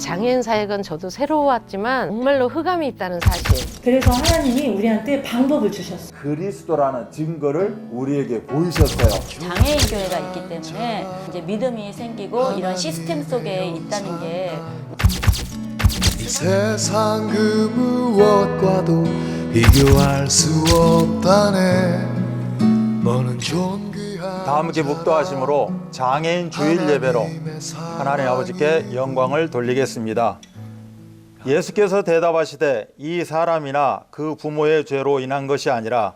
장애인 사역은 저도 새로웠지만 정말로 흑암이 있다는 사실. 그래서 하나님이 우리한테 방법을 주셨어요. 그리스도라는 증거를 우리에게 보이셨어요. 장애인 교회가 있기 때문에 이제 믿음이 생기고 이런 시스템 속에 있다는 게 이 세상 그 무엇과도 비교할 수 없다네. 너는 존귀한 다 함께 묵도하심으로 장애인 주일 예배로 하나님 아버지께 영광을 돌리겠습니다. 예수께서 대답하시되 이 사람이나 그 부모의 죄로 인한 것이 아니라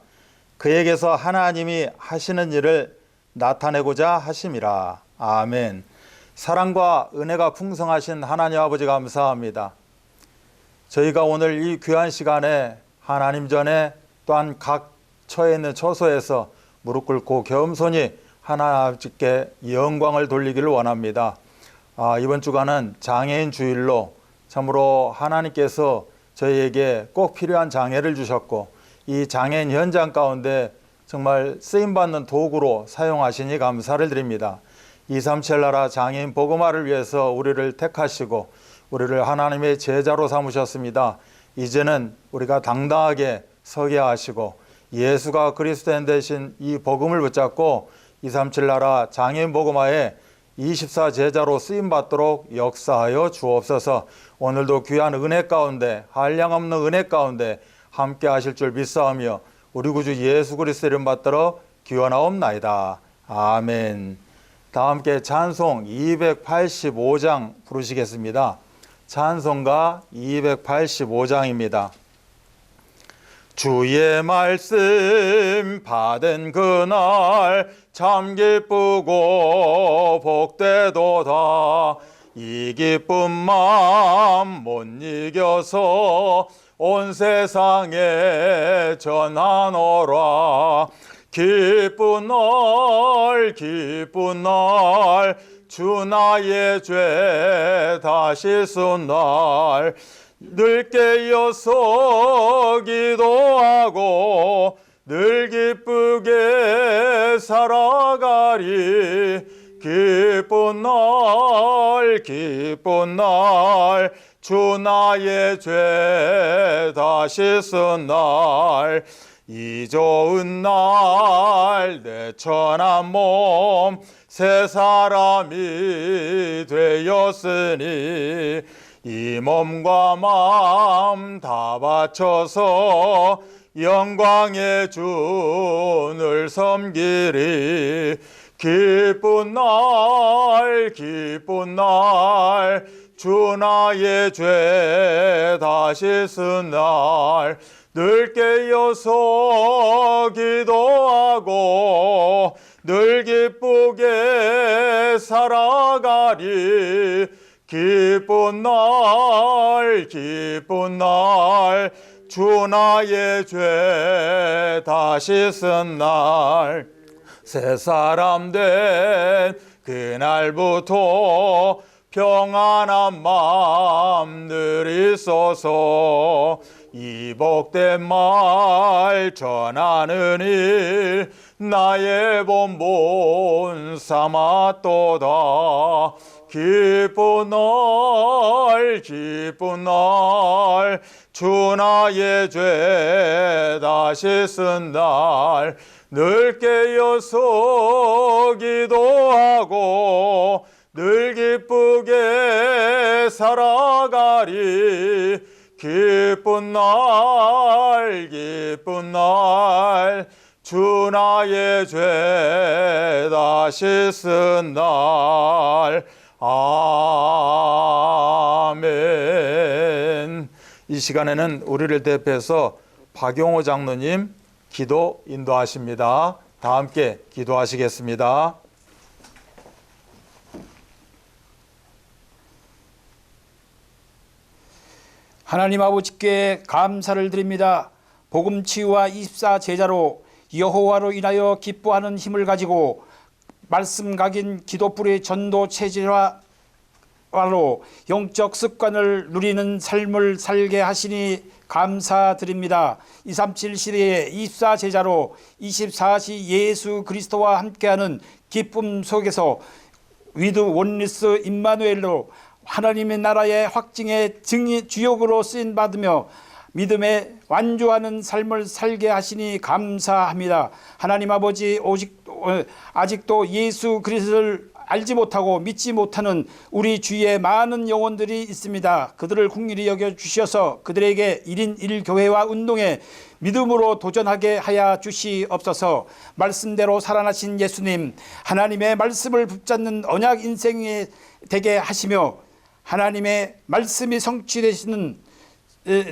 그에게서 하나님이 하시는 일을 나타내고자 하심이라. 아멘. 사랑과 은혜가 풍성하신 하나님 아버지 감사합니다. 저희가 오늘 이 귀한 시간에 하나님 전에 또한 각 처해 있는 처소에서 무릎 꿇고 겸손히 하나님 아버지께 영광을 돌리기를 원합니다. 이번 주간은 장애인 주일로 참으로 하나님께서 저희에게 꼭 필요한 장애를 주셨고 이 장애인 현장 가운데 정말 쓰임받는 도구로 사용하시니 감사를 드립니다. 237 나라 장애인 복음화를 위해서 우리를 택하시고 우리를 하나님의 제자로 삼으셨습니다. 이제는 우리가 당당하게 서게 하시고 예수가 그리스도인 대신 이 복음을 붙잡고 237 나라 장애인 복음화에 24 제자로 쓰임받도록 역사하여 주옵소서. 오늘도 귀한 은혜 가운데 한량없는 은혜 가운데 함께 하실 줄 믿사오며 우리 구주 예수 그리스도 이름 받들어 기원하옵나이다. 아멘. 다 함께 찬송 285장 부르시겠습니다. 찬송가 285장입니다. 주의 말씀 받은 그날 참 기쁘고 복되도다. 이 기쁜 마음 못 이겨서 온 세상에 전하노라. 기쁜 날 주 나의 죄 다시 쓴 날 늘 깨어서 기도하고 늘 기쁘게 살아가리. 기쁜 날 주 나의 죄 다시 쓴 날 이 좋은 날 내 천한 몸 새 사람이 되었으니 이 몸과 마음 다 바쳐서 영광의 주를 섬기리. 기쁜 날 주 나의 죄 다시 쓴 날 늘 깨어서 기도하고 늘 기쁘게 살아가리. 기쁜 날 주 나의 죄 다시 쓴 날 새 사람 된 그날부터 평안한 마음 늘 있어서 이 복된 말 전하는 일 나의 본분 삼았도다. 기쁜 날 주 나의 죄 다시 쓴 날 늘 깨어서 기도하고 늘 기쁘게 살아가리. 기쁜 날 주 나의 죄 다시 쓴 날. 아멘. 이 시간에는 우리를 대표해서 박용호 장로님 기도 인도하십니다. 다 함께 기도하시겠습니다. 하나님 아버지께 감사를 드립니다. 복음 치유와 24 제자로 여호와로 인하여 기뻐하는 힘을 가지고 말씀 각인 기도불의 전도 체질화로 영적 습관을 누리는 삶을 살게 하시니 감사드립니다. 237 시대의 24 제자로 24시 예수 그리스도와 함께하는 기쁨 속에서 위드 원리스 임마누엘로 하나님의 나라의 확증의 증인 주역으로 쓰임 받으며 믿음에 완주하는 삶을 살게 하시니 감사합니다. 하나님 아버지, 아직도 예수 그리스도를 알지 못하고 믿지 못하는 우리 주위에 많은 영혼들이 있습니다. 그들을 긍휼히 여겨 주셔서 그들에게 1인 1교회와 운동에 믿음으로 도전하게 하여 주시옵소서. 말씀대로 살아나신 예수님, 하나님의 말씀을 붙잡는 언약 인생이 되게 하시며 하나님의 말씀이 성취되시는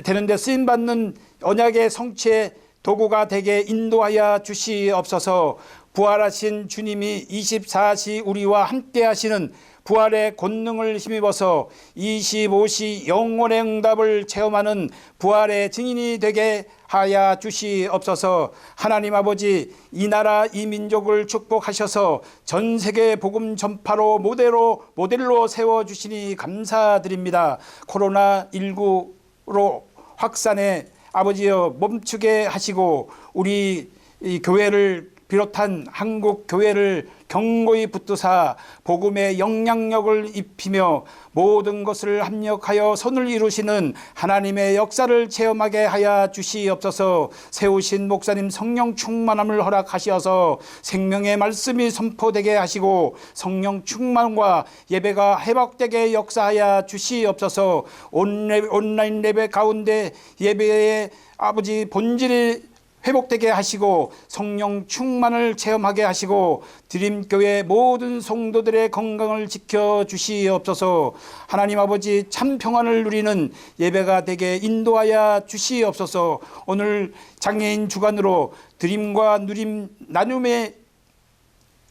되는데 쓰임받는 언약의 성취의 도구가 되게 인도하여 주시옵소서. 부활하신 주님이 24시 우리와 함께 하시는 부활의 권능을 힘입어서 25시 영혼의 응답을 체험하는 부활의 증인이 되게 하여 주시옵소서. 하나님 아버지, 이 나라 이 민족을 축복하셔서 전 세계 복음 전파로 모델로 세워주시니 감사드립니다. 코로나19로 확산에 아버지여 멈추게 하시고 우리 이 교회를 비롯한 한국 교회를 경고히 붙드사 복음의 영향력을 입히며 모든 것을 합력하여 선을 이루시는 하나님의 역사를 체험하게 하여 주시옵소서. 세우신 목사님 성령 충만함을 허락하시어서 생명의 말씀이 선포되게 하시고 성령 충만과 예배가 회복되게 역사하여 주시옵소서. 온라인 예배 가운데 예배의 아버지 본질이 회복되게 하시고 성령 충만을 체험하게 하시고 드림교회 모든 성도들의 건강을 지켜주시옵소서. 하나님 아버지, 참 평안을 누리는 예배가 되게 인도하여 주시옵소서. 오늘 장애인 주간으로 드림과 누림 나눔의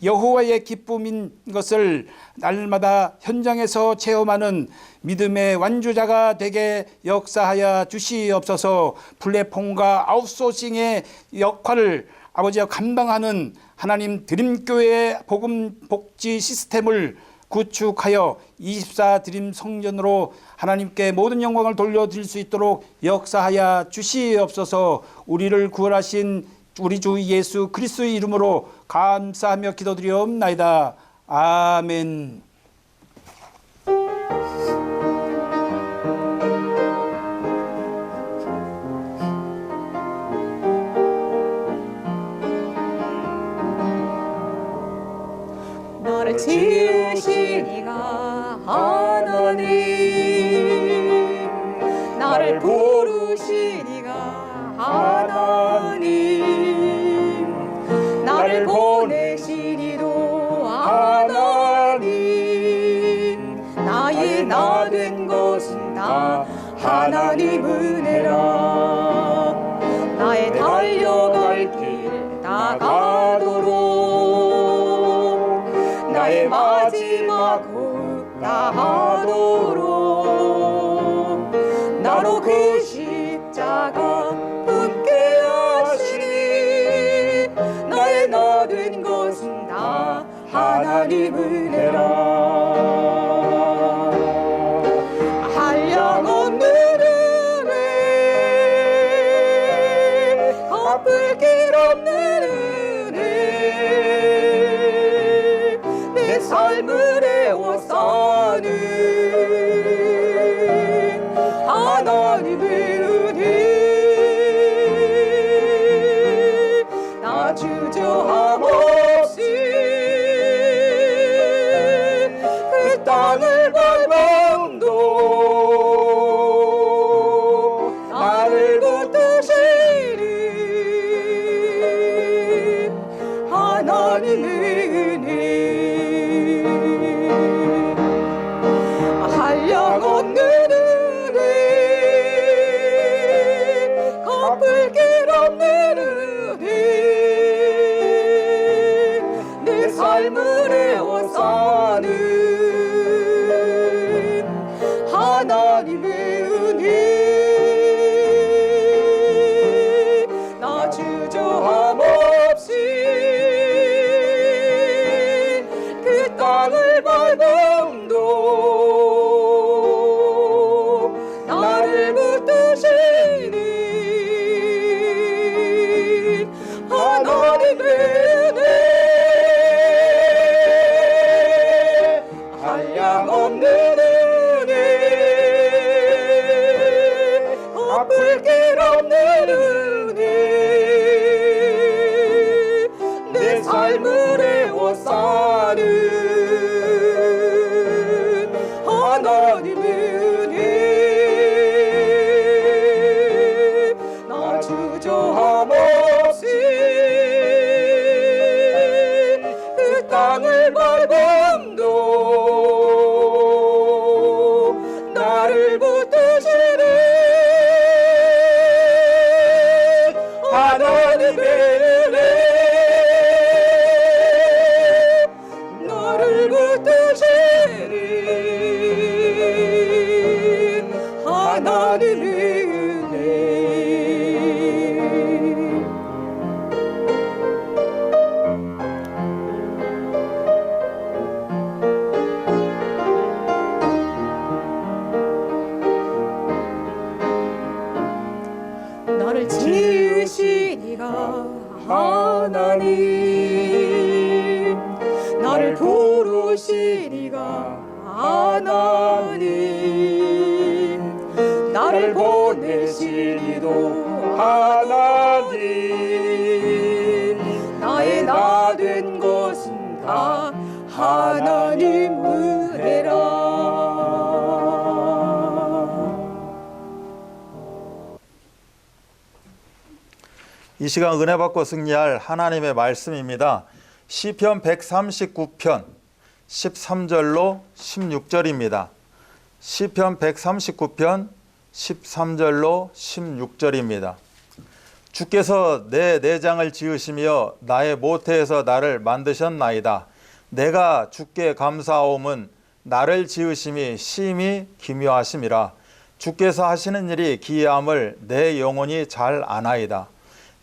여호와의 기쁨인 것을 날마다 현장에서 체험하는 믿음의 완주자가 되게 역사하여 주시옵소서. 플랫폼과 아웃소싱의 역할을 아버지와 감당하는 하나님 드림교회의 복음 복지 시스템을 구축하여 24 드림 성전으로 하나님께 모든 영광을 돌려드릴 수 있도록 역사하여 주시옵소서. 우리를 구원하신 우리 주 예수 그리스도의 이름으로 감사하며 기도드리옵나이다. 아멘. 나를 지으신 이가 하나님, 나를 부르신 이가 하나님, 나를 보내신 이도 하나님, 나의 나 된 것은 다 하나님 은혜라. 나의 달려갈 길 다가도록 나의 마지막 다하도록 나로 그 십자가 붙게 하시니 나의 나 된 것은 다 하나님 은혜라. 한량없는 은혜, 갚을 길 없는 은혜, 내 삶을 애워싸는 하나님의 은혜, 나 주저함 없이 그 땅을 밟아도 나를 붙드시니 하나님의 은혜, 한량없는 은혜, 갚을 길 없는 은혜, 내 삶을 애워싸는 하나님의 은혜, 나 주저함 없이 그 땅을 밟음도 나를 붙드시니 하나님의 은혜, 한량없는 은혜, 땅을 밟음도 나를 붙드시네 하나님의 은혜 너를 붙드시니 하나님의 은혜 너를 지으시니가 하나님 나를 부르시니가 하나님 나를 보내시니도 하나님 나의 나 된 것은 다 하나님 은혜라 이 시간 은혜 받고 승리할 하나님의 말씀입니다. 시편 139편 13절로 16절입니다. 시편 139편 13절로 16절입니다. 주께서 내 내장을 지으시며 나의 모태에서 나를 만드셨나이다. 내가 주께 감사하옴은 나를 지으심이 심히 기묘하심이라. 주께서 하시는 일이 기이함을 내 영혼이 잘 아나이다.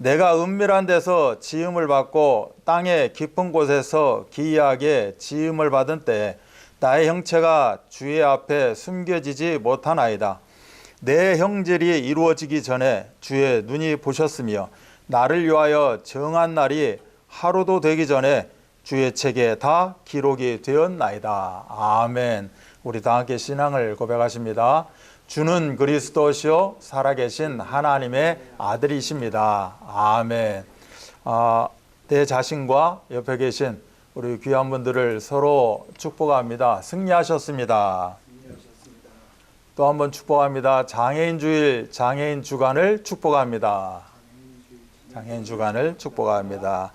내가 은밀한 데서 지음을 받고 땅의 깊은 곳에서 기이하게 지음을 받은 때에 나의 형체가 주의 앞에 숨겨지지 못하나이다. 내 형질이 이루어지기 전에 주의 눈이 보셨으며 나를 위하여 정한 날이 하루도 되기 전에 주의 책에 다 기록이 되었나이다. 아멘. 우리 다 함께 신앙을 고백하십니다. 주는 그리스도시요 살아계신 하나님의 아들이십니다. 아멘. 내 자신과 옆에 계신 우리 귀한 분들을 서로 축복합니다. 승리하셨습니다. 또 한 번 축복합니다. 장애인 주일, 장애인 주간을 축복합니다. 장애인 주간을 축복합니다.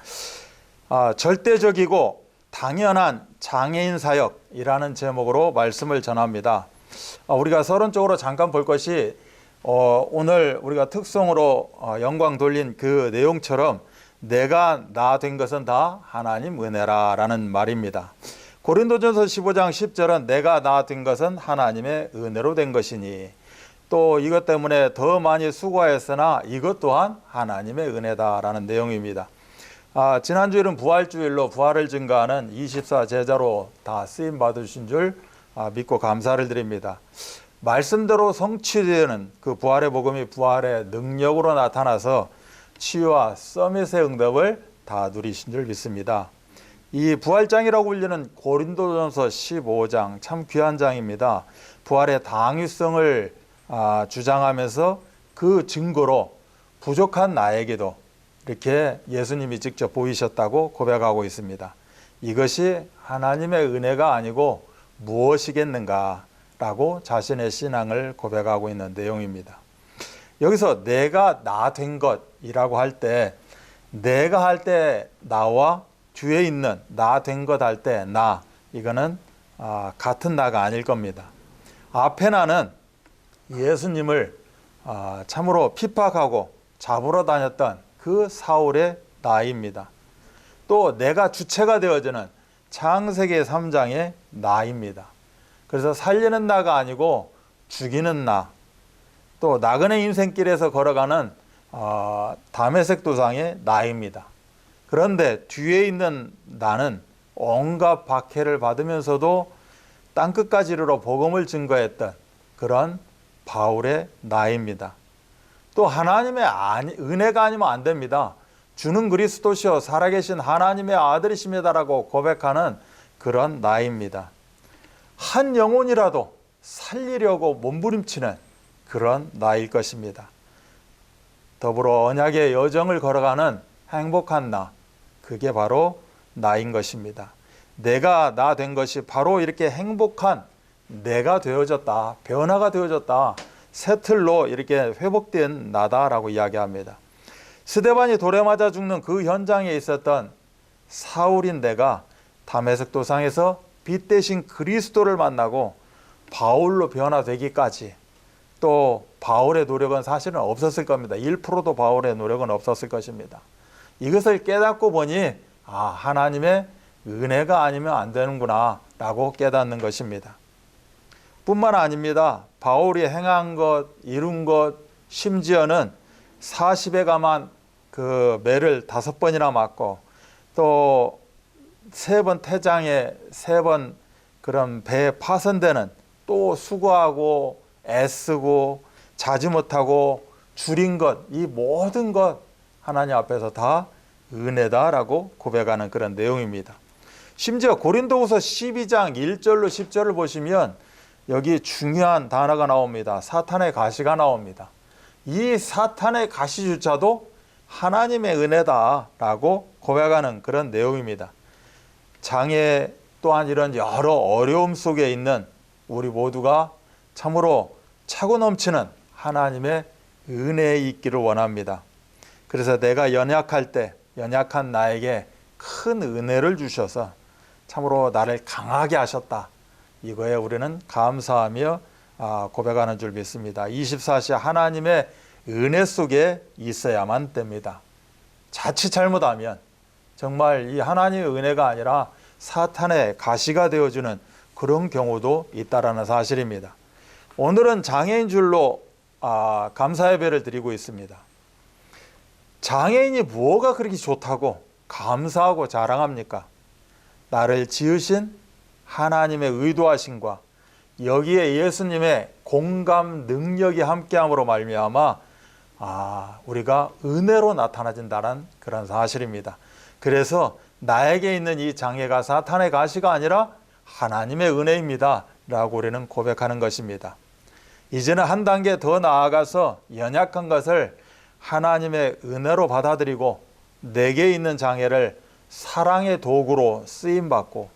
절대적이고 당연한 장애인 사역이라는 제목으로 말씀을 전합니다. 우리가 서론적으로 잠깐 볼 것이 오늘 우리가 특송으로 영광 돌린 그 내용처럼 내가 나 된 것은 다 하나님 은혜라 라는 말입니다. 고린도전서 15장 10절은 내가 나 된 것은 하나님의 은혜로 된 것이니 또 이것 때문에 더 많이 수고하였으나 이것 또한 하나님의 은혜다라는 내용입니다. 지난주일은 부활주일로 부활을 증거하는 24 제자로 다 쓰임 받으신 줄 믿고 감사를 드립니다. 말씀대로 성취되는 그 부활의 복음이 부활의 능력으로 나타나서 치유와 서밋의 응답을 다 누리신 줄 믿습니다. 이 부활장이라고 불리는 고린도전서 15장 참 귀한 장입니다. 부활의 당위성을 주장하면서 그 증거로 부족한 나에게도 이렇게 예수님이 직접 보이셨다고 고백하고 있습니다. 이것이 하나님의 은혜가 아니고 무엇이겠는가 라고 자신의 신앙을 고백하고 있는 내용입니다. 여기서 내가 나 된 것이라고 할 때 내가 할 때 나와 뒤에 있는 나 된 것 할 때 나 이거는 같은 나가 아닐 겁니다. 앞에 나는 예수님을 참으로 핍박하고 잡으러 다녔던 그 사울의 나입니다. 또 내가 주체가 되어지는 창세기 3장의 나입니다. 그래서 살리는 나가 아니고 죽이는 나, 또 나그네 인생길에서 걸어가는 다메섹 도상의 나입니다. 그런데 뒤에 있는 나는 온갖 박해를 받으면서도 땅끝까지 이르러 복음을 증거했던 그런 바울의 나입니다. 또 하나님의 은혜가 아니면 안 됩니다. 주는 그리스도시요 살아계신 하나님의 아들이십니다라고 고백하는 그런 나입니다. 한 영혼이라도 살리려고 몸부림치는 그런 나일 것입니다. 더불어 언약의 여정을 걸어가는 행복한 나, 그게 바로 나인 것입니다. 내가 나 된 것이 바로 이렇게 행복한 내가 되어졌다, 변화가 되어졌다, 새 틀로 이렇게 회복된 나다라고 이야기합니다. 스데반이 돌에 맞아 죽는 그 현장에 있었던 사울인 내가 다메섹 도상에서 빛 대신 그리스도를 만나고 바울로 변화되기까지, 또 바울의 노력은 사실은 없었을 겁니다. 1%도 바울의 노력은 없었을 것입니다. 이것을 깨닫고 보니 하나님의 은혜가 아니면 안 되는구나 라고 깨닫는 것입니다. 뿐만 아닙니다. 바울이 행한 것, 이룬 것, 심지어는 40에 감한 그 매를 5번이나 맞고, 또 3번 태장에 3번 그런 배에 파손되는, 또 수고하고 애쓰고 자지 못하고 줄인 것, 이 모든 것 하나님 앞에서 다 은혜다라고 고백하는 그런 내용입니다. 심지어 고린도후서 12장 1절로 10절을 보시면 여기 중요한 단어가 나옵니다. 사탄의 가시가 나옵니다. 이 사탄의 가시조차도 하나님의 은혜다라고 고백하는 그런 내용입니다. 장애 또한 이런 여러 어려움 속에 있는 우리 모두가 참으로 차고 넘치는 하나님의 은혜에 있기를 원합니다. 그래서 내가 연약할 때 연약한 나에게 큰 은혜를 주셔서 참으로 나를 강하게 하셨다. 이거에 우리는 감사하며 고백하는 줄 믿습니다. 24시 하나님의 은혜 속에 있어야만 됩니다. 자칫 잘못하면 정말 이 하나님의 은혜가 아니라 사탄의 가시가 되어주는 그런 경우도 있다라는 사실입니다. 오늘은 장애인 줄로 감사 예배를 드리고 있습니다. 장애인이 뭐가 그렇게 좋다고 감사하고 자랑합니까? 나를 지으신 하나님의 의도하심과 여기에 예수님의 공감 능력이 함께함으로 말미암아 우리가 은혜로 나타나진다는 그런 사실입니다. 그래서 나에게 있는 이 장애가 사탄의 가시가 아니라 하나님의 은혜입니다 라고 우리는 고백하는 것입니다. 이제는 한 단계 더 나아가서 연약한 것을 하나님의 은혜로 받아들이고 내게 있는 장애를 사랑의 도구로 쓰임받고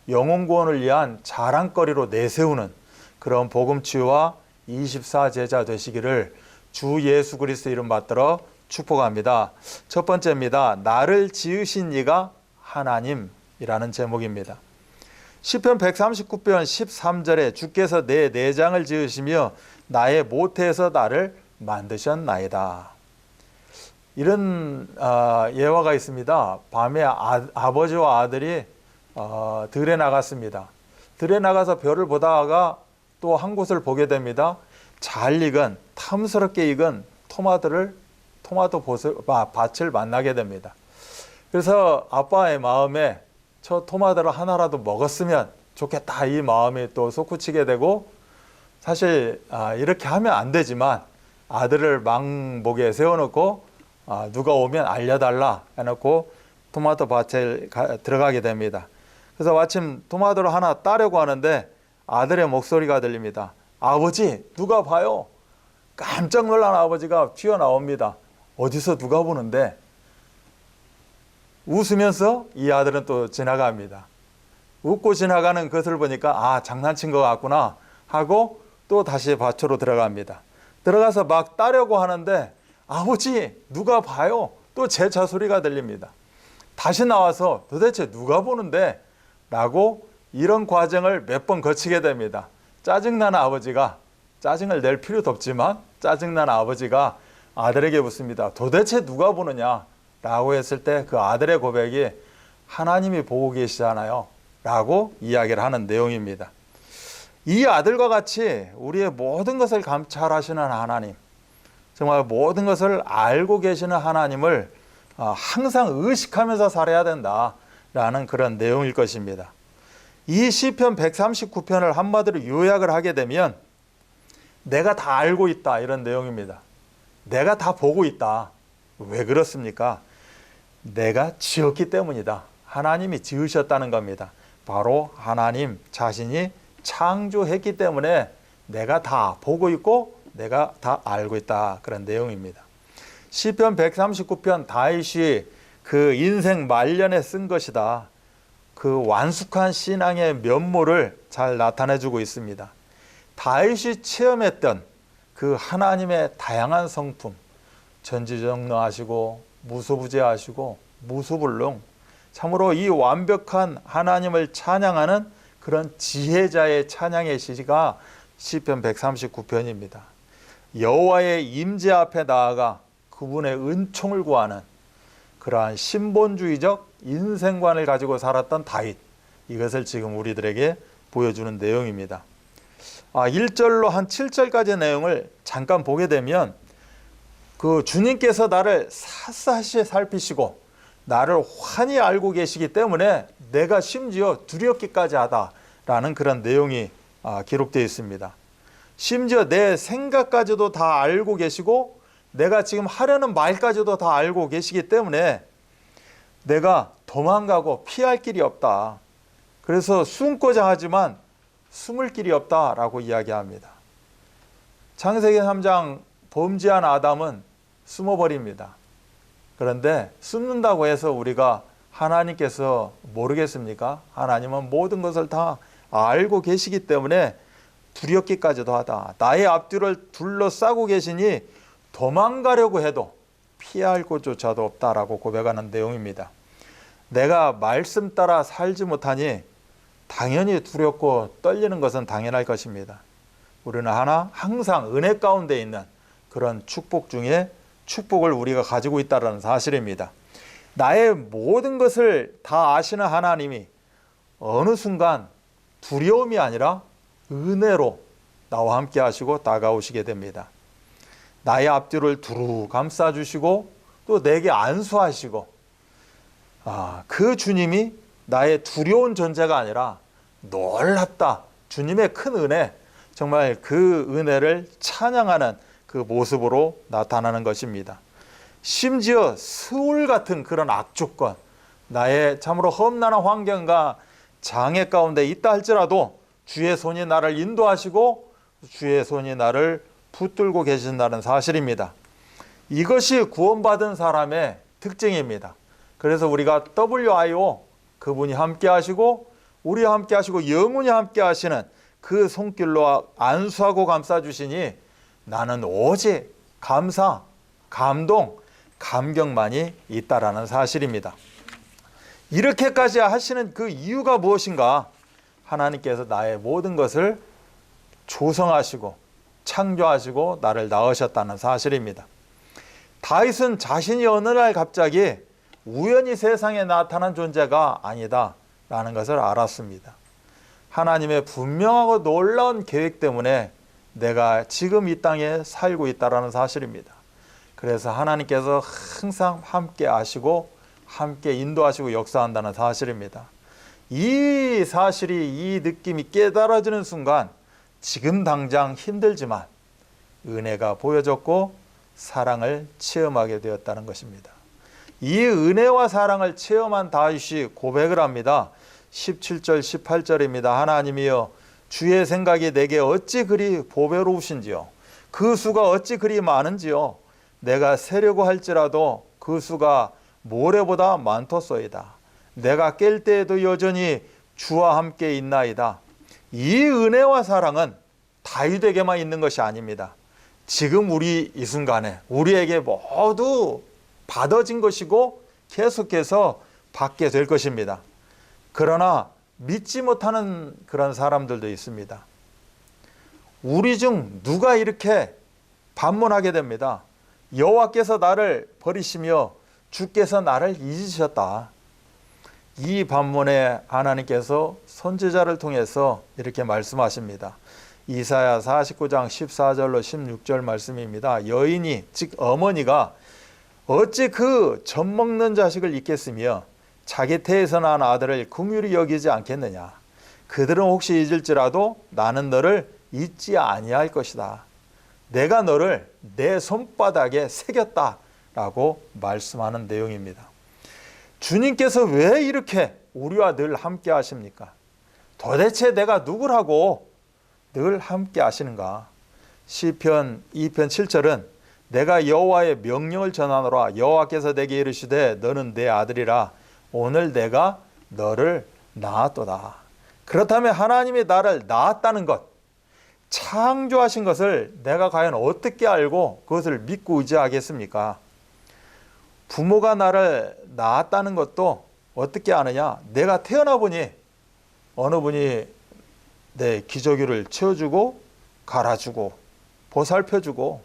영혼 구원을 위한 자랑거리로 내세우는 그런 복음치유와 24제자 되시기를 주 예수 그리스도 이름 받들어 축복합니다. 첫 번째입니다. 나를 지으신 이가 하나님이라는 제목입니다. 시편 139편 13절에 주께서 내 내장을 지으시며 나의 모태에서 나를 만드셨나이다. 이런 예화가 있습니다. 밤에 아버지와 아들이 들에 나갔습니다. 들에 나가서 별을 보다가 또 한 곳을 보게 됩니다. 잘 익은 탐스럽게 익은 토마토 밭을 만나게 됩니다. 그래서 아빠의 마음에 저 토마토를 하나라도 먹었으면 좋겠다 이 마음이 또 솟구치게 되고, 사실 이렇게 하면 안 되지만 아들을 망복에 세워놓고 누가 오면 알려달라 해놓고 토마토 밭에 들어가게 됩니다. 그래서 마침 토마토를 하나 따려고 하는데 아들의 목소리가 들립니다. 아버지, 누가 봐요. 깜짝 놀란 아버지가 튀어나옵니다. 어디서 누가 보는데? 웃으면서 이 아들은 또 지나갑니다. 웃고 지나가는 것을 보니까 장난친 것 같구나 하고 또 다시 밭으로 들어갑니다. 들어가서 막 따려고 하는데 아버지, 누가 봐요. 또 제 차 소리가 들립니다. 다시 나와서 도대체 누가 보는데? 라고 이런 과정을 몇 번 거치게 됩니다. 짜증나는 아버지가, 짜증을 낼 필요도 없지만 짜증나는 아버지가 아들에게 묻습니다. 도대체 누가 보느냐? 라고 했을 때 그 아들의 고백이 하나님이 보고 계시잖아요 라고 이야기를 하는 내용입니다. 이 아들과 같이 우리의 모든 것을 감찰하시는 하나님, 정말 모든 것을 알고 계시는 하나님을 항상 의식하면서 살아야 된다라는 그런 내용일 것입니다. 이 시편 139편을 한마디로 요약을 하게 되면 내가 다 알고 있다 이런 내용입니다. 내가 다 보고 있다. 왜 그렇습니까? 내가 지었기 때문이다. 하나님이 지으셨다는 겁니다. 바로 하나님 자신이 창조했기 때문에 내가 다 보고 있고 내가 다 알고 있다. 그런 내용입니다. 시편 139편 다윗이 그 인생 말년에 쓴 것이다. 그 완숙한 신앙의 면모를 잘 나타내주고 있습니다. 다윗이 체험했던 그 하나님의 다양한 성품, 전지전능하시고 무소부재하시고 무소불능, 참으로 이 완벽한 하나님을 찬양하는 그런 지혜자의 찬양의 시가 시편 139편입니다. 여호와의 임재 앞에 나아가 그분의 은총을 구하는 그러한 신본주의적 인생관을 가지고 살았던 다윗, 이것을 지금 우리들에게 보여주는 내용입니다. 1절로 한 7절까지의 내용을 잠깐 보게 되면 그 주님께서 나를 샅샅이 살피시고 나를 환히 알고 계시기 때문에 내가 심지어 두렵기까지 하다라는 그런 내용이 기록되어 있습니다. 심지어 내 생각까지도 다 알고 계시고 내가 지금 하려는 말까지도 다 알고 계시기 때문에 내가 도망가고 피할 길이 없다. 그래서 숨고자 하지만 숨을 길이 없다라고 이야기합니다. 창세기 3장 범죄한 아담은 숨어버립니다. 그런데 숨는다고 해서 우리가 하나님께서 모르겠습니까? 하나님은 모든 것을 다 알고 계시기 때문에 두렵기까지도 하다. 나의 앞뒤를 둘러싸고 계시니 도망가려고 해도 피할 곳조차도 없다라고 고백하는 내용입니다. 내가 말씀 따라 살지 못하니 당연히 두렵고 떨리는 것은 당연할 것입니다. 우리는 항상 은혜 가운데 있는 그런 축복 중에 축복을 우리가 가지고 있다는 사실입니다. 나의 모든 것을 다 아시는 하나님이 어느 순간 두려움이 아니라 은혜로 나와 함께 하시고 다가오시게 됩니다. 나의 앞뒤를 두루 감싸주시고 또 내게 안수하시고 그 주님이 나의 두려운 존재가 아니라 놀랍다. 주님의 큰 은혜, 정말 그 은혜를 찬양하는 그 모습으로 나타나는 것입니다. 심지어 스울 같은 그런 악조건, 나의 참으로 험난한 환경과 장애 가운데 있다 할지라도 주의 손이 나를 인도하시고 주의 손이 나를 붙들고 계신다는 사실입니다. 이것이 구원받은 사람의 특징입니다. 그래서 우리가 WIO, 그분이 함께 하시고 우리와 함께 하시고 영원히 함께 하시는 그 손길로 안수하고 감싸주시니 나는 오직 감사, 감동, 감격만이 있다라는 사실입니다. 이렇게까지 하시는 그 이유가 무엇인가? 하나님께서 나의 모든 것을 조성하시고 창조하시고 나를 낳으셨다는 사실입니다. 다윗은 자신이 어느 날 갑자기 우연히 세상에 나타난 존재가 아니다 라는 것을 알았습니다. 하나님의 분명하고 놀라운 계획 때문에 내가 지금 이 땅에 살고 있다는 사실입니다. 그래서 하나님께서 항상 함께 하시고 함께 인도하시고 역사한다는 사실입니다. 이 사실이, 이 느낌이 깨달아지는 순간 지금 당장 힘들지만 은혜가 보여졌고 사랑을 체험하게 되었다는 것입니다. 이 은혜와 사랑을 체험한 다윗이 고백을 합니다. 17절 18절입니다. 하나님이여 주의 생각이 내게 어찌 그리 보배로우신지요. 그 수가 어찌 그리 많은지요. 내가 세려고 할지라도 그 수가 모래보다 많도소이다. 내가 깰 때에도 여전히 주와 함께 있나이다. 이 은혜와 사랑은 다윗에게만 있는 것이 아닙니다. 지금 우리 이 순간에 우리에게 모두 받아진 것이고 계속해서 받게 될 것입니다. 그러나 믿지 못하는 그런 사람들도 있습니다. 우리 중 누가 이렇게 반문하게 됩니다. 여호와께서 나를 버리시며 주께서 나를 잊으셨다. 이 반문에 하나님께서 선지자를 통해서 이렇게 말씀하십니다. 이사야 49장 14절로 16절 말씀입니다. 여인이 즉 어머니가 어찌 그 젖먹는 자식을 잊겠으며 자기 태에서 난 아들을 긍휼히 여기지 않겠느냐. 그들은 혹시 잊을지라도 나는 너를 잊지 아니할 것이다. 내가 너를 내 손바닥에 새겼다 라고 말씀하는 내용입니다. 주님께서 왜 이렇게 우리와 늘 함께 하십니까? 도대체 내가 누구라고 늘 함께 하시는가? 시편 2편 7절은 내가 여호와의 명령을 전하노라. 여호와께서 내게 이르시되 너는 내 아들이라. 오늘 내가 너를 낳았도다. 그렇다면 하나님이 나를 낳았다는 것, 창조하신 것을 내가 과연 어떻게 알고 그것을 믿고 의지하겠습니까? 부모가 나를 낳았다는 것도 어떻게 아느냐? 내가 태어나 보니 어느 분이 내 기저귀를 채워주고 갈아주고 보살펴주고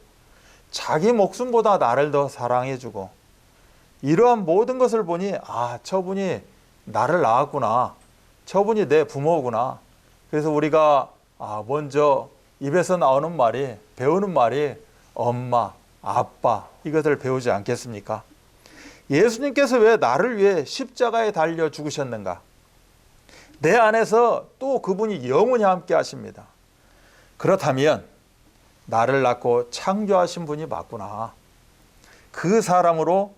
자기 목숨보다 나를 더 사랑해주고 이러한 모든 것을 보니 아, 저분이 나를 낳았구나. 저분이 내 부모구나. 그래서 우리가 먼저 입에서 나오는 말이, 배우는 말이 엄마, 아빠 이것을 배우지 않겠습니까? 예수님께서 왜 나를 위해 십자가에 달려 죽으셨는가? 내 안에서 또 그분이 영원히 함께 하십니다. 그렇다면 나를 낳고 창조하신 분이 맞구나. 그 사람으로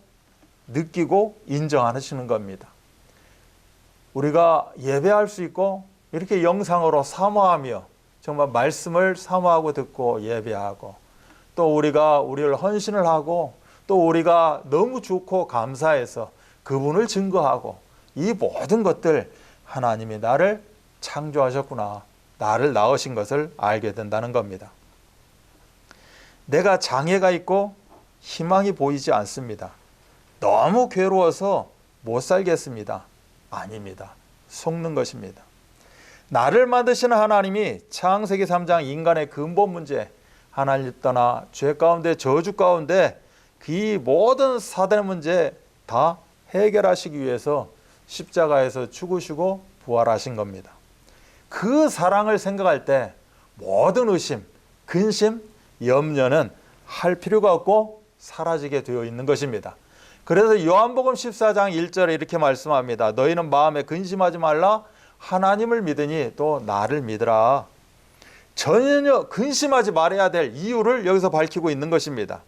느끼고 인정하시는 겁니다. 우리가 예배할 수 있고 이렇게 영상으로 사모하며 정말 말씀을 사모하고 듣고 예배하고 또 우리가 우리를 헌신을 하고 또 우리가 너무 좋고 감사해서 그분을 증거하고 이 모든 것들 하나님이 나를 창조하셨구나. 나를 낳으신 것을 알게 된다는 겁니다. 내가 장애가 있고 희망이 보이지 않습니다. 너무 괴로워서 못 살겠습니다. 아닙니다. 속는 것입니다. 나를 만드시는 하나님이 창세기 3장 인간의 근본 문제, 하나님 떠나 죄 가운데 저주 가운데 그 모든 사단의 문제 다 해결하시기 위해서 십자가에서 죽으시고 부활하신 겁니다. 그 사랑을 생각할 때 모든 의심, 근심, 염려는 할 필요가 없고 사라지게 되어 있는 것입니다. 그래서 요한복음 14장 1절에 이렇게 말씀합니다. 너희는 마음에 근심하지 말라. 하나님을 믿으니 또 나를 믿으라. 전혀 근심하지 말아야 될 이유를 여기서 밝히고 있는 것입니다.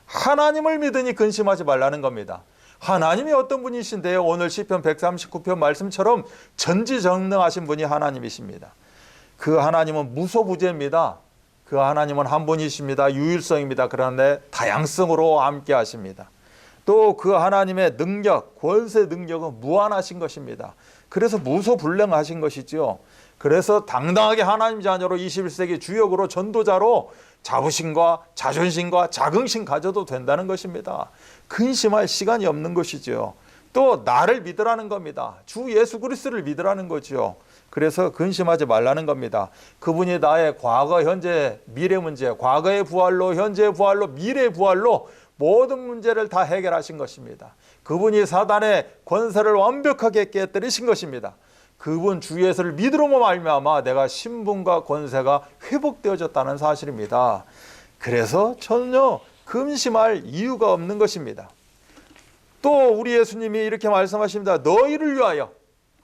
하나님을 믿으니 근심하지 말라는 겁니다. 하나님이 어떤 분이신데요? 오늘 시편 139편 말씀처럼 전지전능하신 분이 하나님이십니다. 그 하나님은 무소부재입니다. 그 하나님은 한 분이십니다. 유일성입니다. 그런데 다양성으로 함께 하십니다. 또 그 하나님의 능력, 권세 능력은 무한하신 것입니다. 그래서 무소불능하신 것이죠. 그래서 당당하게 하나님 자녀로 21세기 주역으로 전도자로 자부심과 자존심과 자긍심 가져도 된다는 것입니다. 근심할 시간이 없는 것이죠. 또 나를 믿으라는 겁니다. 주 예수 그리스도를 믿으라는 거죠. 그래서 근심하지 말라는 겁니다. 그분이 나의 과거, 현재, 미래 문제, 과거의 부활로, 현재의 부활로, 미래의 부활로 모든 문제를 다 해결하신 것입니다. 그분이 사단의 권세를 완벽하게 깨뜨리신 것입니다. 그분 주 예수를 믿으로만 말미암아 내가 신분과 권세가 회복되어졌다는 사실입니다. 그래서 전혀 근심할 이유가 없는 것입니다. 또 우리 예수님이 이렇게 말씀하십니다. 너희를 위하여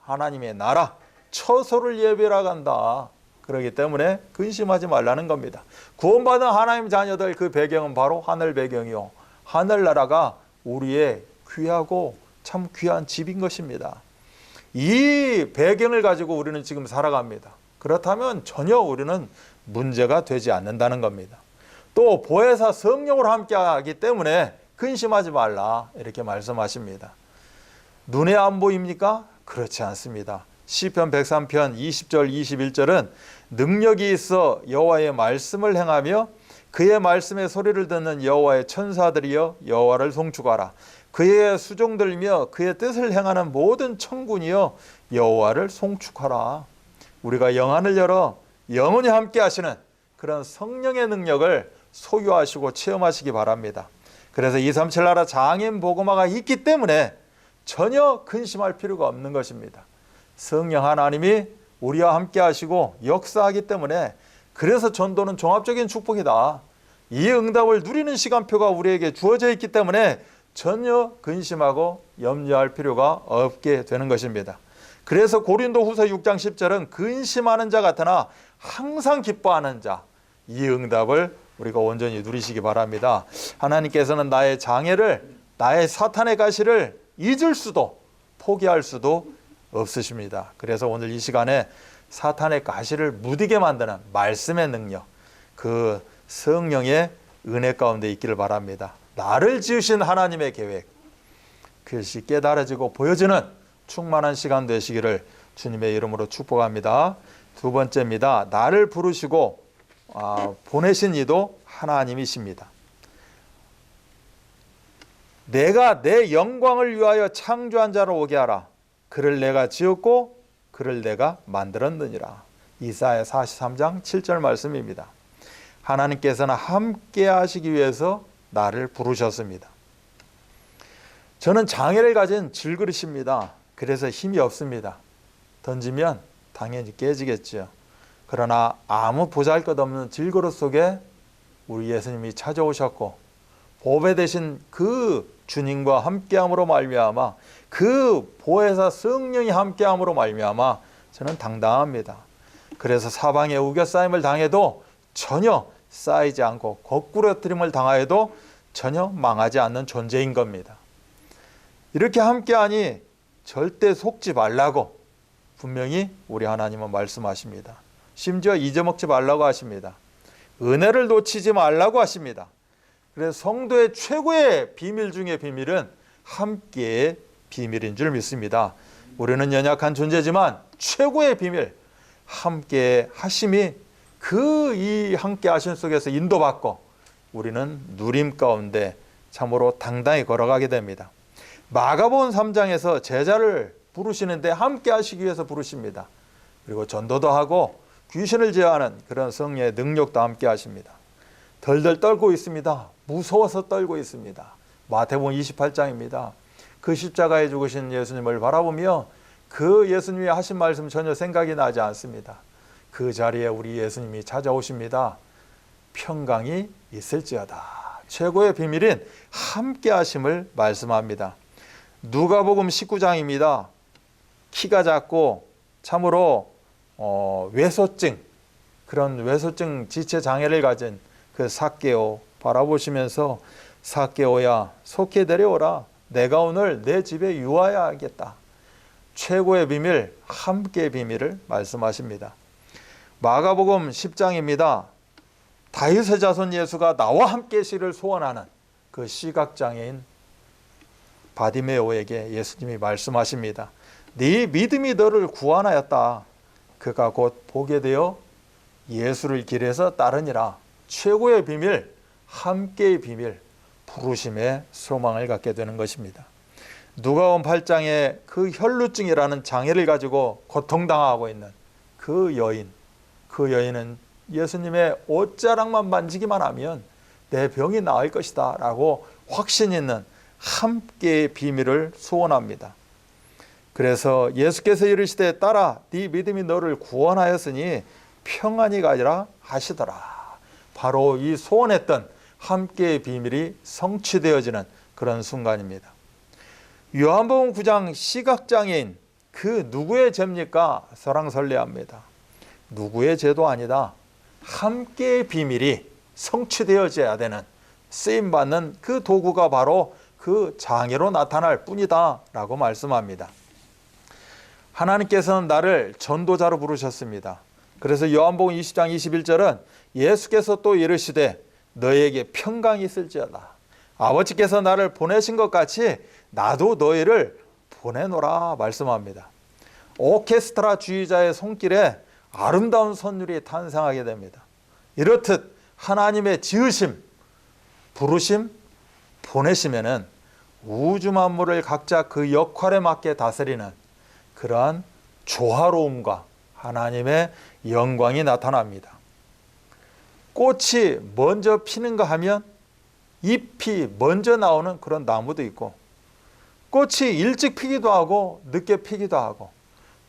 하나님의 나라 처소를 예배하러 간다. 그렇기 때문에 근심하지 말라는 겁니다. 구원받은 하나님 자녀들 그 배경은 바로 하늘 배경이요. 하늘나라가 우리의 귀하고 참 귀한 집인 것입니다. 이 배경을 가지고 우리는 지금 살아갑니다. 그렇다면 전혀 우리는 문제가 되지 않는다는 겁니다. 또 보혜사 성령으로 함께하기 때문에 근심하지 말라 이렇게 말씀하십니다. 눈에 안 보입니까? 그렇지 않습니다. 시편 103편 20절 21절은 능력이 있어 여호와의 말씀을 행하며 그의 말씀의 소리를 듣는 여호와의 천사들이여 여호와를 송축하라. 그의 수종들며 그의 뜻을 행하는 모든 천군이여 여호와를 송축하라. 우리가 영안을 열어 영원히 함께 하시는 그런 성령의 능력을 소유하시고 체험하시기 바랍니다. 그래서 237 나라 장인 복음화가 있기 때문에 전혀 근심할 필요가 없는 것입니다. 성령 하나님이 우리와 함께 하시고 역사하기 때문에 그래서 전도는 종합적인 축복이다. 이 응답을 누리는 시간표가 우리에게 주어져 있기 때문에 전혀 근심하고 염려할 필요가 없게 되는 것입니다. 그래서 고린도후서 6장 10절은 근심하는 자 같으나 항상 기뻐하는 자, 이 응답을 우리가 온전히 누리시기 바랍니다. 하나님께서는 나의 장애를, 나의 사탄의 가시를 잊을 수도 포기할 수도 없으십니다. 그래서 오늘 이 시간에 사탄의 가시를 무디게 만드는 말씀의 능력, 그 성령의 은혜 가운데 있기를 바랍니다. 나를 지으신 하나님의 계획, 그것이 깨달아지고 보여지는 충만한 시간 되시기를 주님의 이름으로 축복합니다. 두 번째입니다. 나를 부르시고 보내신 이도 하나님이십니다. 내가 내 영광을 위하여 창조한 자로 오게 하라. 그를 내가 지었고 그를 내가 만들었느니라. 이사야 43장 7절 말씀입니다. 하나님께서는 함께 하시기 위해서 나를 부르셨습니다. 저는 장애를 가진 질그릇입니다. 그래서 힘이 없습니다. 던지면 당연히 깨지겠죠. 그러나 아무 보잘것없는 질그릇 속에 우리 예수님이 찾아오셨고 보배 되신 그 주님과 함께함으로 말미암아 그 보혜사 성령이 함께함으로 말미암아 저는 당당합니다. 그래서 사방에 우겨싸임을 당해도 전혀 쌓이지 않고 거꾸러뜨림을 당하여도 전혀 망하지 않는 존재인 겁니다. 이렇게 함께하니 절대 속지 말라고 분명히 우리 하나님은 말씀하십니다. 심지어 잊어먹지 말라고 하십니다. 은혜를 놓치지 말라고 하십니다. 그래서 성도의 최고의 비밀 중의 비밀은 함께의 비밀인 줄 믿습니다. 우리는 연약한 존재지만 최고의 비밀, 함께 하심이 그 이 함께 하심 속에서 인도받고 우리는 누림 가운데 참으로 당당히 걸어가게 됩니다. 마가복음 3장에서 제자를 부르시는데 함께 하시기 위해서 부르십니다. 그리고 전도도 하고 귀신을 제어하는 그런 성령의 능력도 함께 하십니다. 덜덜 떨고 있습니다. 무서워서 떨고 있습니다. 마태복음 28장입니다. 그 십자가에 죽으신 예수님을 바라보며 그 예수님이 하신 말씀 전혀 생각이 나지 않습니다. 그 자리에 우리 예수님이 찾아오십니다. 평강이 있을지어다. 최고의 비밀인 함께 하심을 말씀합니다. 누가복음 19장입니다. 키가 작고 참으로 외소증, 그런 외소증 지체 장애를 가진 그 삭개오 바라보시면서 삭개오야 속히 내려오라. 내가 오늘 내 집에 유하여야겠다. 최고의 비밀, 함께의 비밀을 말씀하십니다. 마가복음 10장입니다. 다윗의 자손 예수가 나와 함께 시를 소원하는 그 시각장애인 바디메오에게 예수님이 말씀하십니다. 네 믿음이 너를 구원하였다. 그가 곧 보게 되어 예수를 길에서 따르니라. 최고의 비밀, 함께의 비밀, 부르심의 소망을 갖게 되는 것입니다. 누가복음 8장에 그 혈루증이라는 장애를 가지고 고통당하고 있는 그 여인은 예수님의 옷자락만 만지기만 하면 내 병이 나을 것이다 라고 확신 있는 함께의 비밀을 소원합니다. 그래서 예수께서 이르시되 딸아 네 믿음이 너를 구원하였으니 평안히 가리라 하시더라. 바로 이 소원했던 함께의 비밀이 성취되어지는 그런 순간입니다. 요한복음 9장 시각장애인 그 누구의 죄입니까? 설왕설래합니다. 누구의 죄도 아니다. 함께의 비밀이 성취되어져야 되는 쓰임받는 그 도구가 바로 그 장애로 나타날 뿐이다 라고 말씀합니다. 하나님께서는 나를 전도자로 부르셨습니다. 그래서 요한복음 20장 21절은 예수께서 또 이르시되 너에게 평강이 있을지어다. 아버지께서 나를 보내신 것 같이 나도 너희를 보내노라 말씀합니다. 오케스트라 주의자의 손길에 아름다운 선율이 탄생하게 됩니다. 이렇듯 하나님의 지으심, 부르심, 보내심에는 우주 만물을 각자 그 역할에 맞게 다스리는 그러한 조화로움과 하나님의 영광이 나타납니다. 꽃이 먼저 피는가 하면 잎이 먼저 나오는 그런 나무도 있고 꽃이 일찍 피기도 하고 늦게 피기도 하고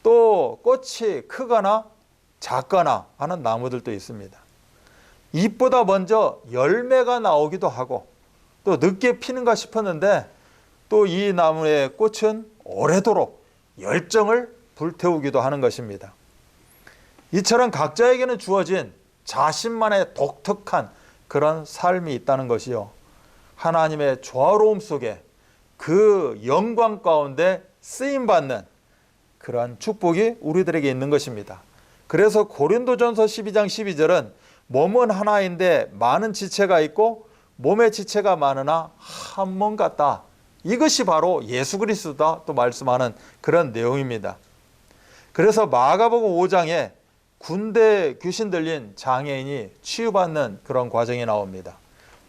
또 꽃이 크거나 작거나 하는 나무들도 있습니다. 잎보다 먼저 열매가 나오기도 하고 또 늦게 피는가 싶었는데 또 이 나무의 꽃은 오래도록 열정을 불태우기도 하는 것입니다. 이처럼 각자에게는 주어진 자신만의 독특한 그런 삶이 있다는 것이요. 하나님의 조화로움 속에 그 영광 가운데 쓰임받는 그러한 축복이 우리들에게 있는 것입니다. 그래서 고린도전서 12장 12절은 몸은 하나인데 많은 지체가 있고 몸의 지체가 많으나 한 몸 같다. 이것이 바로 예수 그리스도다 또 말씀하는 그런 내용입니다. 그래서 마가복음 5장에 군대 귀신 들린 장애인이 치유받는 그런 과정이 나옵니다.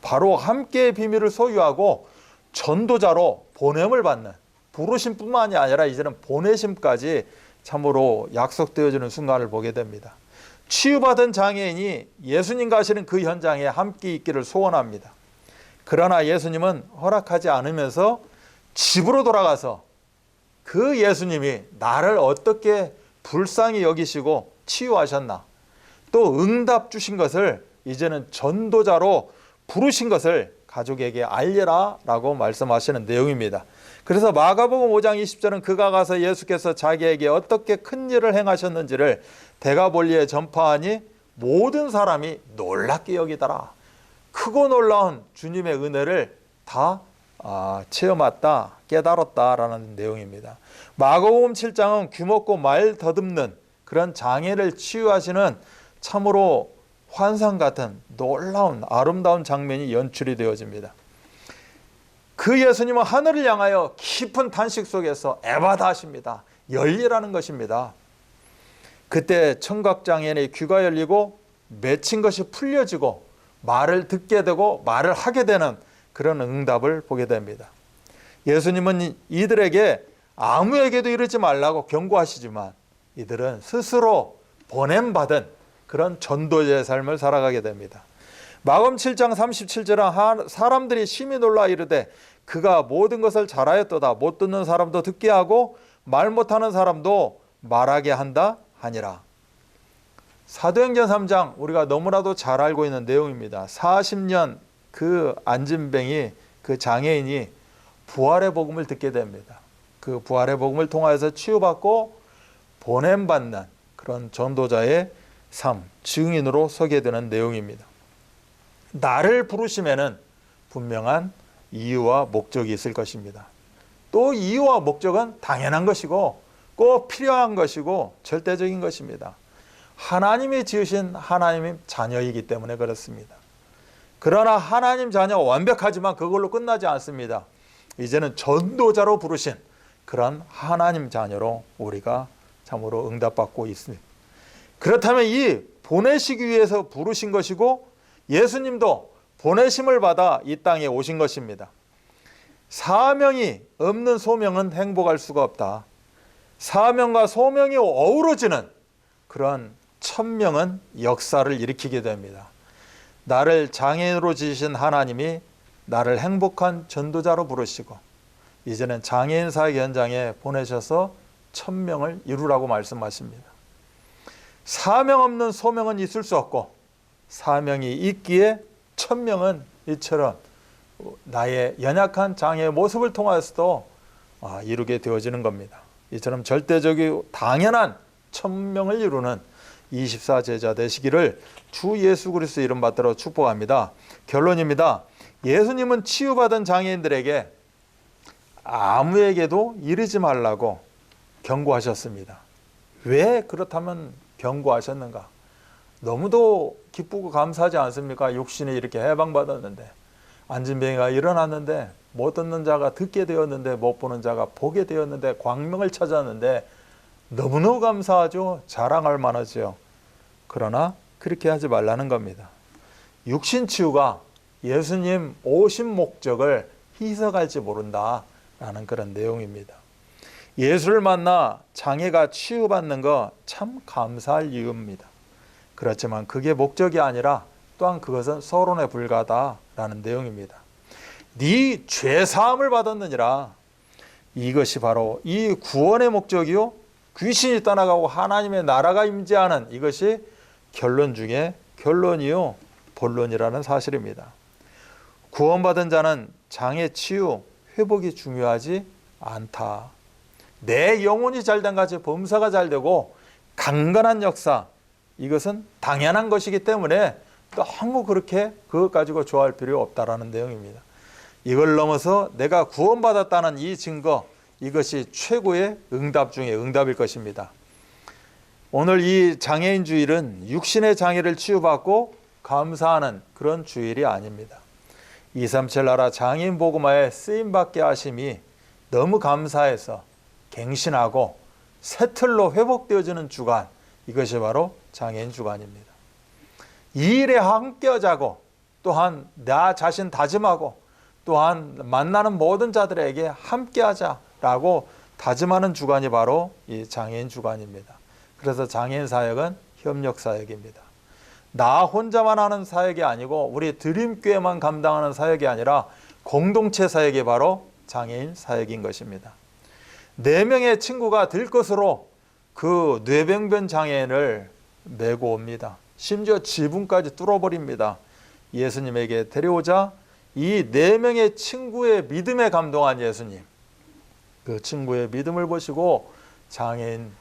바로 함께의 비밀을 소유하고 전도자로 보냄을 받는 부르심뿐만이 아니라 이제는 보내심까지 참으로 약속되어지는 순간을 보게 됩니다. 치유받은 장애인이 예수님 가시는 그 현장에 함께 있기를 소원합니다. 그러나 예수님은 허락하지 않으면서 집으로 돌아가서 그 예수님이 나를 어떻게 불쌍히 여기시고 치유하셨나, 또 응답 주신 것을 이제는 전도자로 부르신 것을 가족에게 알려라 라고 말씀하시는 내용입니다. 그래서 마가복음 5장 20절은 그가 가서 예수께서 자기에게 어떻게 큰 일을 행하셨는지를 데가볼리에 전파하니 모든 사람이 놀랍게 여기더라. 크고 놀라운 주님의 은혜를 다 체험했다, 깨달았다라는 내용입니다. 마가복음 7장은 귀먹고 말 더듬는 그런 장애를 치유하시는 참으로 환상 같은 놀라운 아름다운 장면이 연출이 되어집니다. 그 예수님은 하늘을 향하여 깊은 탄식 속에서 에바다 하십니다. 열리라는 것입니다. 그때 청각장애인의 귀가 열리고 맺힌 것이 풀려지고 말을 듣게 되고 말을 하게 되는 그런 응답을 보게 됩니다. 예수님은 이들에게 아무에게도 이르지 말라고 경고하시지만 이들은 스스로 보냄받은 그런 전도자의 삶을 살아가게 됩니다. 마가복음 7장 37절은 사람들이 심히 놀라 이르되 그가 모든 것을 잘하였도다. 못 듣는 사람도 듣게 하고 말 못하는 사람도 말하게 한다 하니라. 사도행전 3장 우리가 너무나도 잘 알고 있는 내용입니다. 40년 그 안진뱅이 그 장애인이 부활의 복음을 듣게 됩니다. 그 부활의 복음을 통하여서 치유받고 보냄받는 그런 전도자의 삶, 증인으로 서게 되는 내용입니다. 나를 부르심에는 분명한 이유와 목적이 있을 것입니다. 또 이유와 목적은 당연한 것이고 꼭 필요한 것이고 절대적인 것입니다. 하나님이 지으신 하나님의 자녀이기 때문에 그렇습니다. 그러나 하나님 자녀 완벽하지만 그걸로 끝나지 않습니다. 이제는 전도자로 부르신 그런 하나님 자녀로 우리가 참으로 응답받고 있습니다. 그렇다면 이 보내시기 위해서 부르신 것이고 예수님도 보내심을 받아 이 땅에 오신 것입니다. 사명이 없는 소명은 행복할 수가 없다. 사명과 소명이 어우러지는 그런 천명은 역사를 일으키게 됩니다. 나를 장애인으로 지으신 하나님이 나를 행복한 전도자로 부르시고 이제는 장애인 사역 현장에 보내셔서 천명을 이루라고 말씀하십니다. 사명 없는 소명은 있을 수 없고 사명이 있기에 천명은 이처럼 나의 연약한 장애의 모습을 통하여서도 이루게 되어지는 겁니다. 이처럼 절대적이고 당연한 천명을 이루는 24제자 되시기를 주 예수 그리스도 이름 받들어 축복합니다. 결론입니다. 예수님은 치유받은 장애인들에게 아무에게도 이르지 말라고 경고하셨습니다. 왜 그렇다면 경고하셨는가? 너무도 기쁘고 감사하지 않습니까? 육신이 이렇게 해방받았는데 안진뱅이가 일어났는데 못 듣는 자가 듣게 되었는데 못 보는 자가 보게 되었는데 광명을 찾았는데 너무너무 감사하죠. 자랑할 만하죠. 그러나 그렇게 하지 말라는 겁니다. 육신 치유가 예수님 오신 목적을 희석할지 모른다라는 그런 내용입니다. 예수를 만나 장애가 치유받는 거 참 감사할 이유입니다. 그렇지만 그게 목적이 아니라 또한 그것은 서론에 불과하다라는 내용입니다. 네 죄사함을 받았느니라. 이것이 바로 이 구원의 목적이요 귀신이 떠나가고 하나님의 나라가 임재하는 이것이 결론 중에 결론이요 본론이라는 사실입니다. 구원받은 자는 장애 치유 회복이 중요하지 않다. 내 영혼이 잘된 같이 범사가 잘되고 강건한 역사 이것은 당연한 것이기 때문에 너무 그렇게 그것 가지고 좋아할 필요 없다라는 내용입니다. 이걸 넘어서 내가 구원받았다는 이 증거 이것이 최고의 응답 중에 응답일 것입니다. 오늘 이 장애인 주일은 육신의 장애를 치유받고 감사하는 그런 주일이 아닙니다. 237 나라 장애인 복음화에 쓰임받게 하심이 너무 감사해서 갱신하고 새 틀로 회복되어지는 주간 이것이 바로 장애인 주간입니다. 이 일에 함께하자고 또한 나 자신 다짐하고 또한 만나는 모든 자들에게 함께하자 라고 다짐하는 주간이 바로 이 장애인 주간입니다. 그래서 장애인 사역은 협력 사역입니다. 나 혼자만 하는 사역이 아니고 우리 드림교회만 감당하는 사역이 아니라 공동체 사역이 바로 장애인 사역인 것입니다. 4명의 친구가 들 것으로 그 뇌병변 장애인을 메고 옵니다. 심지어 지붕까지 뚫어버립니다. 예수님에게 데려오자 이 4명의 친구의 믿음에 감동한 예수님, 그 친구의 믿음을 보시고 장애인,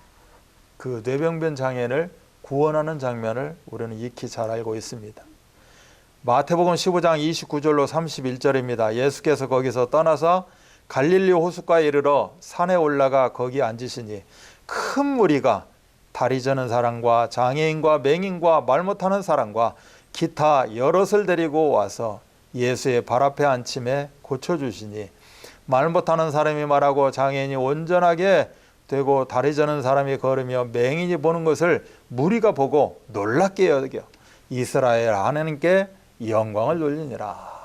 그 뇌병변 장애인을 구원하는 장면을 우리는 익히 잘 알고 있습니다. 마태복음 15장 29절로 31절입니다. 예수께서 거기서 떠나서 갈릴리 호숫가에 이르러 산에 올라가 거기 앉으시니 큰 무리가 다리 저는 사람과 장애인과 맹인과 말 못하는 사람과 기타 여럿을 데리고 와서 예수의 발 앞에 앉힘에 고쳐주시니 말 못하는 사람이 말하고 장애인이 온전하게 되고 다리 저는 사람이 걸으며 맹인이 보는 것을 무리가 보고 놀랍게 여겨 이스라엘 하나님께 영광을 돌리니라.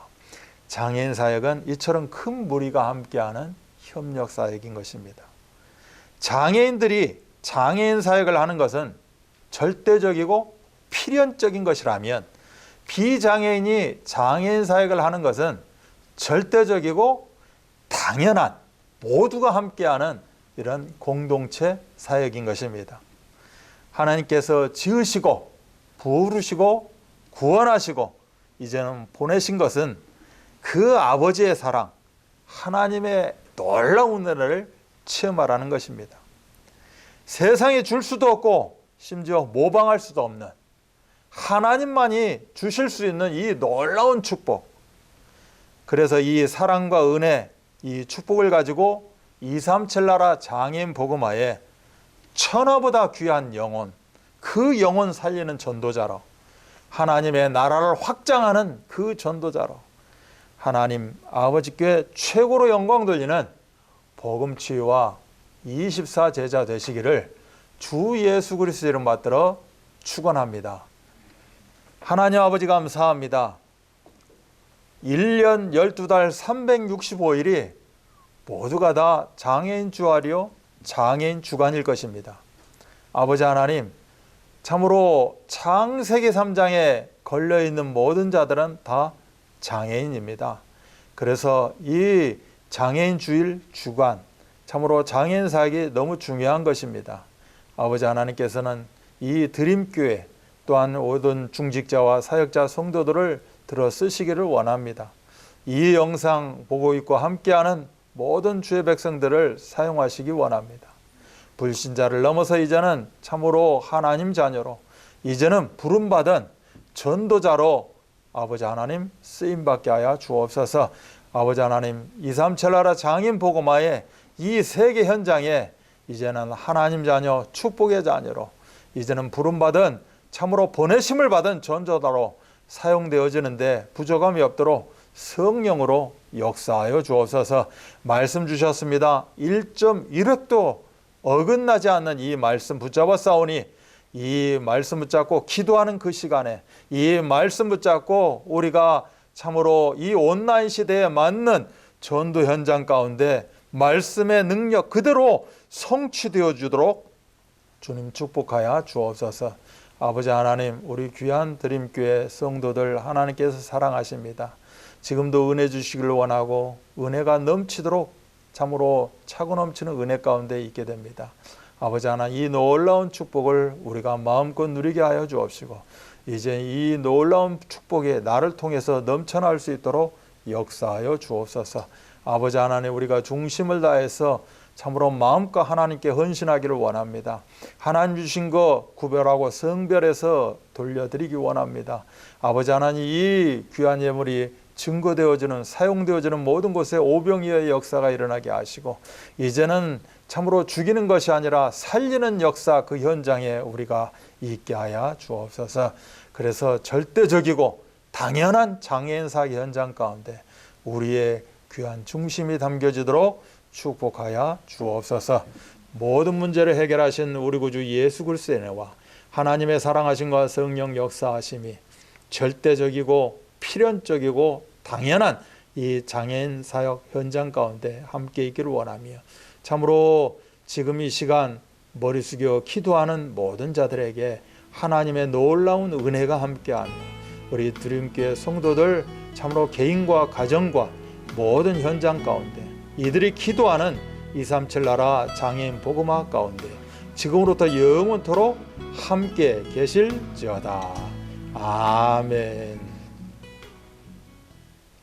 장애인 사역은 이처럼 큰 무리가 함께하는 협력 사역인 것입니다. 장애인들이 장애인 사역을 하는 것은 절대적이고 필연적인 것이라면 비장애인이 장애인 사역을 하는 것은 절대적이고 당연한, 모두가 함께하는 이런 공동체 사역인 것입니다. 하나님께서 지으시고 부르시고 구원하시고 이제는 보내신 것은 그 아버지의 사랑, 하나님의 놀라운 은혜를 체험하라는 것입니다. 세상에 줄 수도 없고 심지어 모방할 수도 없는 하나님만이 주실 수 있는 이 놀라운 축복, 그래서 이 사랑과 은혜, 이 축복을 가지고 237 나라 장애인 복음화에 천하보다 귀한 영혼, 그 영혼 살리는 전도자로, 하나님의 나라를 확장하는 그 전도자로 하나님 아버지께 최고로 영광 돌리는 복음치유와 24 제자 되시기를 주 예수 그리스도 이름 받들어 축원합니다. 하나님 아버지 감사합니다. 1년 12달 365일이 모두가 다 장애인 주알이요 장애인 주간일 것입니다. 아버지 하나님, 참으로 창세기 3장에 걸려있는 모든 자들은 다 장애인입니다. 그래서 이 장애인 주일 주간, 참으로 장애인 사역이 너무 중요한 것입니다. 아버지 하나님께서는 이 드림교회 또한 모든 중직자와 사역자 성도들을 들어 쓰시기를 원합니다. 이 영상 보고 있고 함께하는 모든 주의 백성들을 사용하시기 원합니다. 불신자를 넘어서 이제는 참으로 하나님 자녀로, 이제는 부름받은 전도자로 아버지 하나님 쓰임받게 하여 주옵소서. 아버지 하나님 237 나라 장애인 복음화의 이 세계 현장에 이제는 하나님 자녀, 축복의 자녀로, 이제는 부름받은 참으로 보내심을 받은 전도자로 사용되어지는데 부족함이 없도록 성령으로 역사하여 주옵소서. 말씀 주셨습니다. 1.1획도 어긋나지 않는 이 말씀 붙잡아 싸우니 이 말씀 붙잡고 기도하는 그 시간에 이 말씀 붙잡고 우리가 참으로 이 온라인 시대에 맞는 전도 현장 가운데 말씀의 능력 그대로 성취되어 주도록 주님 축복하여 주옵소서. 아버지 하나님, 우리 귀한 드림교회 성도들 하나님께서 사랑하십니다. 지금도 은혜 주시기를 원하고 은혜가 넘치도록 참으로 차고 넘치는 은혜 가운데 있게 됩니다. 아버지 하나님, 이 놀라운 축복을 우리가 마음껏 누리게 하여 주옵시고 이제 이 놀라운 축복이 나를 통해서 넘쳐날 수 있도록 역사하여 주옵소서. 아버지 하나님, 우리가 중심을 다해서 참으로 마음껏 하나님께 헌신하기를 원합니다. 하나님 주신 거 구별하고 성별해서 돌려드리기 원합니다. 아버지 하나님, 이 귀한 예물이 증거되어지는, 사용되어지는 모든 곳에 오병이어의 역사가 일어나게 하시고 이제는 참으로 죽이는 것이 아니라 살리는 역사, 그 현장에 우리가 있게 하여 주옵소서. 그래서 절대적이고 당연한 장애인 사기 현장 가운데 우리의 귀한 중심이 담겨지도록 축복하여 주옵소서. 모든 문제를 해결하신 우리 구주 예수 그리스도의 은혜와 하나님의 사랑하심과 성령 역사하심이 절대적이고 필연적이고 당연한 이 장애인 사역 현장 가운데 함께 있기를 원하며 참으로 지금 이 시간 머리 숙여 기도하는 모든 자들에게 하나님의 놀라운 은혜가 함께하며 우리 드림교회 성도들 참으로 개인과 가정과 모든 현장 가운데 이들이 기도하는 237 나라 장애인 복음화 가운데 지금으로부터 영원토록 함께 계실지어다. 아멘.